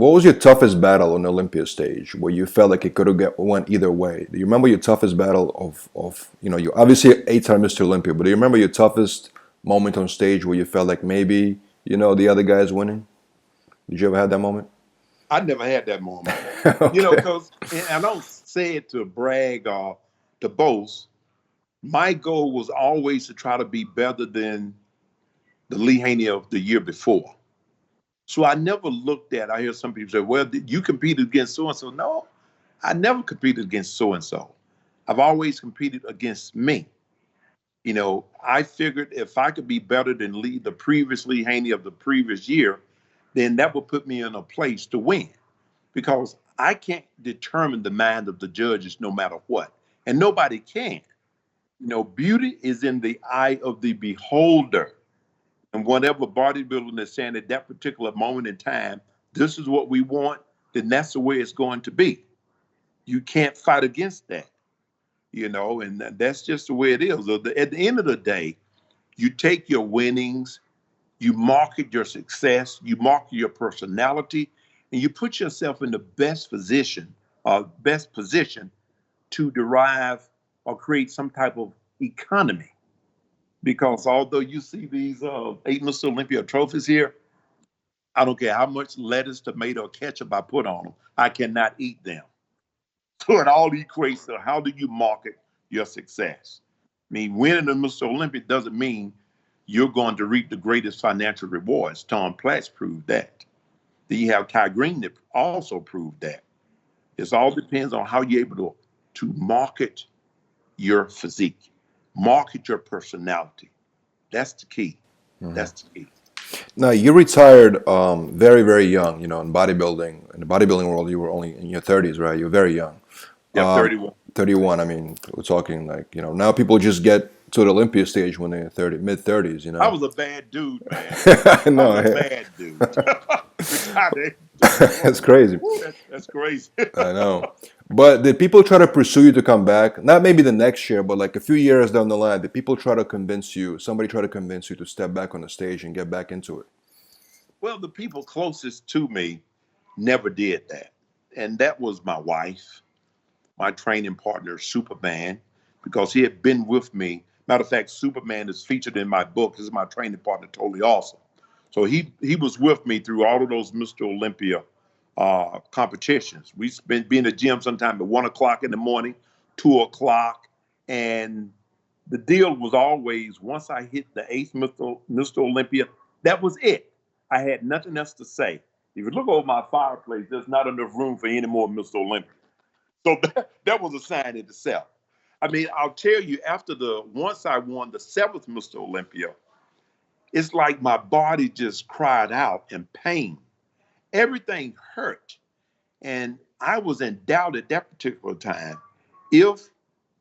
what was your toughest battle on the Olympia stage where you felt like it could have went either way? Do you remember your toughest battle of you obviously 8-time Mr. Olympia, but do you remember your toughest moment on stage where you felt like maybe, the other guy is winning? Did you ever have that moment? I never had that moment. Okay. Because I don't say it to brag or to boast. My goal was always to try to be better than the Lee Haney of the year before. So I never looked at, I hear some people say, well, you competed against so and so. No, I never competed against so and so. I've always competed against me. I figured if I could be better than the previous Lee Haney of the previous year, then that would put me in a place to win because I can't determine the mind of the judges no matter what. And nobody can. Beauty is in the eye of the beholder. And whatever bodybuilding is saying at that particular moment in time, this is what we want, then that's the way it's going to be. You can't fight against that, and that's just the way it is. At the end of the day, you take your winnings, you market your success, you market your personality, and you put yourself in the best position to derive or create some type of economy. Because although you see these 8 Mr. Olympia trophies here, I don't care how much lettuce, tomato, or ketchup I put on them, I cannot eat them. So it all equates to how do you market your success. I mean, winning the Mr. Olympia doesn't mean you're going to reap the greatest financial rewards. Tom Platz proved that. Then you have Kai Green that also proved that. It all depends on how you're able to market your physique, market your personality. That's the key. Mhm. That's the key. Now you retired very, very young. In bodybuilding. In the bodybuilding world, you were only in your 30s, right? You were very young. Yeah, Um, 31. 31. I mean, we're talking like now people just get to the Olympia stage when they're 30, mid 30s. I was a bad dude, man. I I was know. a bad dude. Retired at 31. That's crazy. Woo, that's crazy. I know. But did people try to pursue you to come back? Not maybe the next year, but like a few years down the line, did people try to convince you, somebody try to convince you to step back on the stage and get back into it? Well, the people closest to me never did that. And that was my wife, my training partner, Superman, because he had been with me. Matter of fact, Superman is featured in my book. This is my training partner, totally awesome. So he was with me through all of those Mr. Olympia competitions. We spent be in the gym sometime at 1 o'clock in the morning, 2 o'clock, and the deal was always once I hit the eighth Mr. Olympia, that was it. I had nothing else to say. If you look over my fireplace, there's not enough room for any more Mr. Olympia. So that was a sign in itself. I mean, I'll tell you, once I won the seventh Mr. Olympia, it's like my body just cried out in pain. Everything hurt. And I was in doubt at that particular time if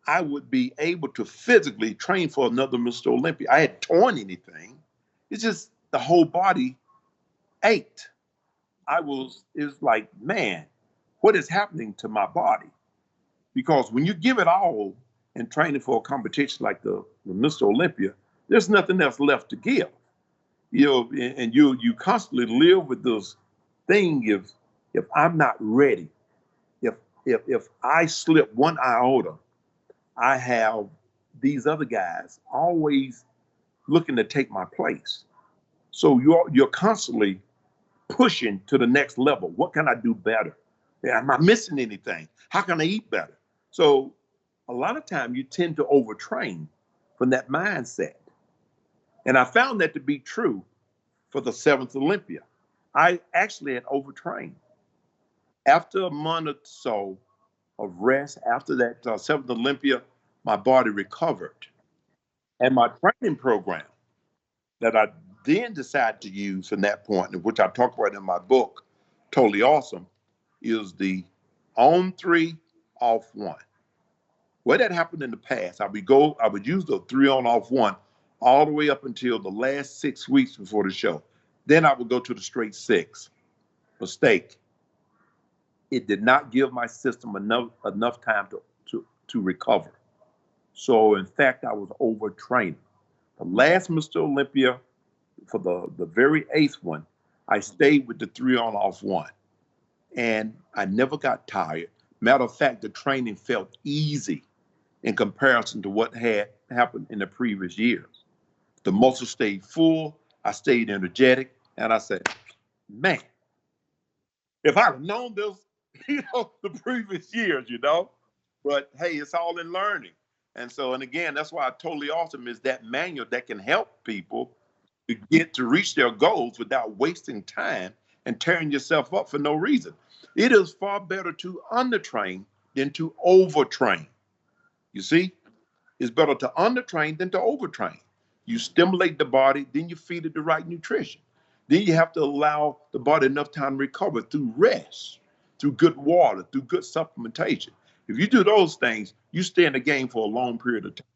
I would be able to physically train for another Mr. Olympia. I had torn anything. It's just the whole body ached. It's like, man, what is happening to my body? Because when you give it all in training for a competition like the Mr. Olympia, there's nothing else left to give. And you constantly live with this thing if I'm not ready, if if I slip one iota, I have these other guys always looking to take my place. So you're constantly pushing to the next level. What can I do better? Am I missing anything? How can I eat better? So a lot of time you tend to overtrain from that mindset. And I found that to be true for the seventh Olympia. I actually had overtrained. After a month or so of rest, after that seventh Olympia, my body recovered. And my training program that I then decided to use from that point, which I talk about in my book, Totally Awesome, is the on three, off one. Where that happened in the past, I would use the three on off one all the way up until the last 6 weeks before the show. Then I would go to the straight six. Mistake. It did not give my system enough time to recover. So in fact, I was overtraining. The last Mr. Olympia, for the very eighth one, I stayed with the three on off one. and I never got tired. Matter of fact, the training felt easy in comparison to what had happened in the previous years. The muscle stayed full, I stayed energetic, and I said, man, if I'd have known this, the previous years, but hey, it's all in learning. And so, and again, that's why Totally Awesome is that manual that can help people to get to reach their goals without wasting time and tearing yourself up for no reason. It is far better to undertrain than to overtrain. You see, it's better to undertrain than to overtrain. You stimulate the body, then you feed it the right nutrition. Then you have to allow the body enough time to recover through rest, through good water, through good supplementation. If you do those things, you stay in the game for a long period of time.